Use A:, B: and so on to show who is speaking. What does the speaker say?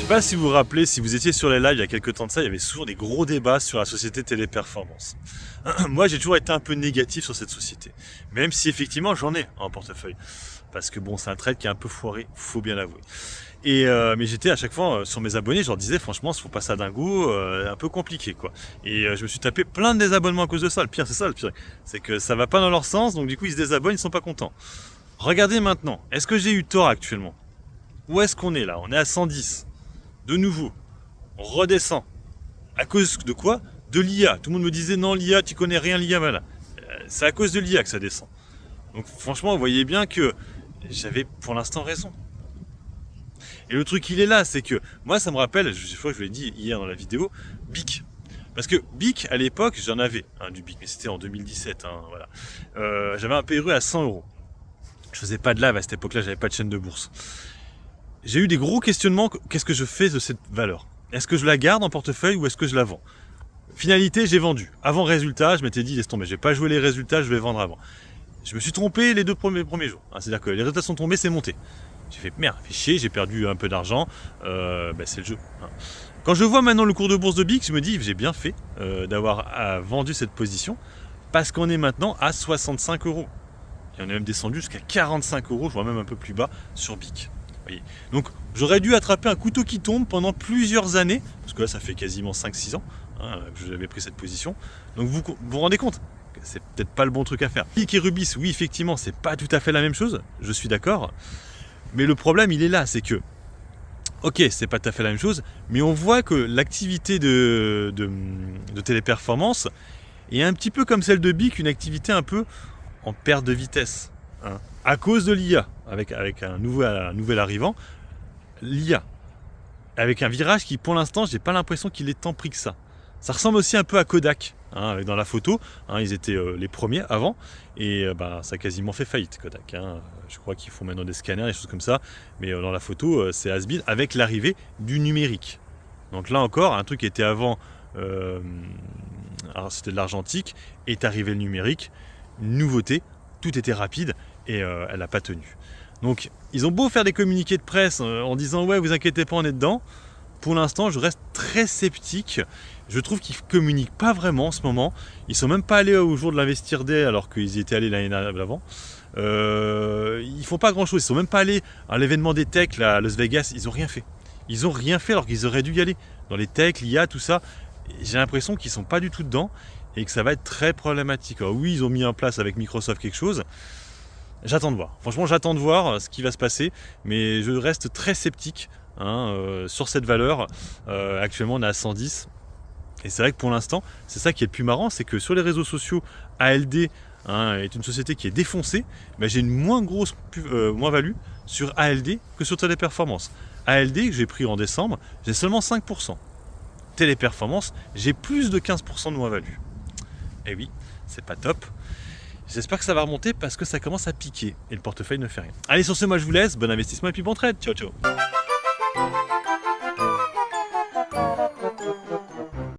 A: sais pas si vous vous rappelez, si vous étiez sur les lives il y a quelques temps de ça, il y avait souvent des gros débats sur la société Téléperformance. Moi, j'ai toujours été un peu négatif sur cette société. Même si effectivement, j'en ai en portefeuille. Parce que bon, c'est un trade qui est un peu foiré, faut bien l'avouer. Mais j'étais à chaque fois sur mes abonnés, je leur disais franchement, il faut pas ça d'un goût, un peu compliqué quoi. Je me suis tapé plein de désabonnements à cause de ça. Le pire, c'est ça le pire. C'est que ça va pas dans leur sens, donc du coup ils se désabonnent, ils sont pas contents. Regardez maintenant, est-ce que j'ai eu tort actuellement? Où est-ce qu'on est là? On est à 110. De nouveau, on redescend. À cause de quoi? De l'IA. Tout le monde me disait non, l'IA, tu connais rien, l'IA, voilà. C'est à cause de l'IA que ça descend. Donc franchement, vous voyez bien que j'avais pour l'instant raison. Et le truc, il est là, c'est que moi, ça me rappelle, je crois que je vous l'ai dit hier dans la vidéo, BIC. Parce que BIC, à l'époque, j'en avais du BIC, mais c'était en 2017. Voilà. J'avais un PRU à 100 €. Je faisais pas de live à cette époque-là, j'avais pas de chaîne de bourse. J'ai eu des gros questionnements, qu'est-ce que je fais de cette valeur? Est-ce que je la garde en portefeuille ou est-ce que je la vends? Finalité, j'ai vendu. Avant résultat, je m'étais dit, laisse tomber, je vais pas jouer les résultats, je vais vendre avant. Je me suis trompé les deux premiers jours. C'est-à-dire que les résultats sont tombés, c'est monté. J'ai fait merde, fait chier, j'ai perdu un peu d'argent, c'est le jeu. Quand je vois maintenant le cours de bourse de BIC, je me dis, j'ai bien fait d'avoir vendu cette position, parce qu'on est maintenant à 65 €. Et on est même descendu jusqu'à 45 €, je vois même un peu plus bas sur BIC. Voyez. Donc j'aurais dû attraper un couteau qui tombe pendant plusieurs années, parce que là ça fait quasiment 5-6 ans que j'avais pris cette position. Donc vous vous rendez compte, c'est peut-être pas le bon truc à faire. BIC et Rubis, oui effectivement c'est pas tout à fait la même chose, je suis d'accord. Mais le problème il est là, c'est que, ok c'est pas tout à fait la même chose, mais on voit que l'activité de Téléperformance est un petit peu comme celle de BIC, une activité un peu en perte de vitesse. À cause de l'IA, avec un nouvel arrivant, l'IA, avec un virage qui pour l'instant j'ai pas l'impression qu'il est tant pris que ça. Ça ressemble aussi un peu à Kodak, dans la photo, ils étaient les premiers avant, et ça a quasiment fait faillite Kodak. Je crois qu'ils font maintenant des scanners, des choses comme ça, mais dans la photo c'est has-been avec l'arrivée du numérique. Donc là encore, un truc qui était avant, alors c'était de l'argentique, est arrivé le numérique, une nouveauté, tout était rapide et elle n'a pas tenu. Donc ils ont beau faire des communiqués de presse en disant ouais vous inquiétez pas on est dedans, pour l'instant je reste très sceptique. Je trouve qu'ils ne communiquent pas vraiment en ce moment. Ils sont même pas allés au jour de l'Investir Day alors qu'ils y étaient allés l'année d'avant. Ils font pas grand chose, ils sont même pas allés à l'événement des techs là, à Las Vegas, ils ont rien fait. Ils ont rien fait alors qu'ils auraient dû y aller. Dans les techs, l'IA, tout ça, j'ai l'impression qu'ils sont pas du tout dedans et que ça va être très problématique. Alors oui, ils ont mis en place avec Microsoft quelque chose. J'attends de voir. Franchement, j'attends de voir ce qui va se passer, mais je reste très sceptique sur cette valeur. Actuellement, on est à 110. Et c'est vrai que pour l'instant, c'est ça qui est le plus marrant, c'est que sur les réseaux sociaux, ALD est une société qui est défoncée, mais j'ai une moins grosse moins-value sur ALD que sur Téléperformance. ALD, que j'ai pris en décembre, j'ai seulement 5%. Téléperformance, j'ai plus de 15% de moins-value. Et oui, c'est pas top. J'espère que ça va remonter parce que ça commence à piquer et le portefeuille ne fait rien. Allez, sur ce, moi je vous laisse. Bon investissement et puis bon trade. Ciao, ciao.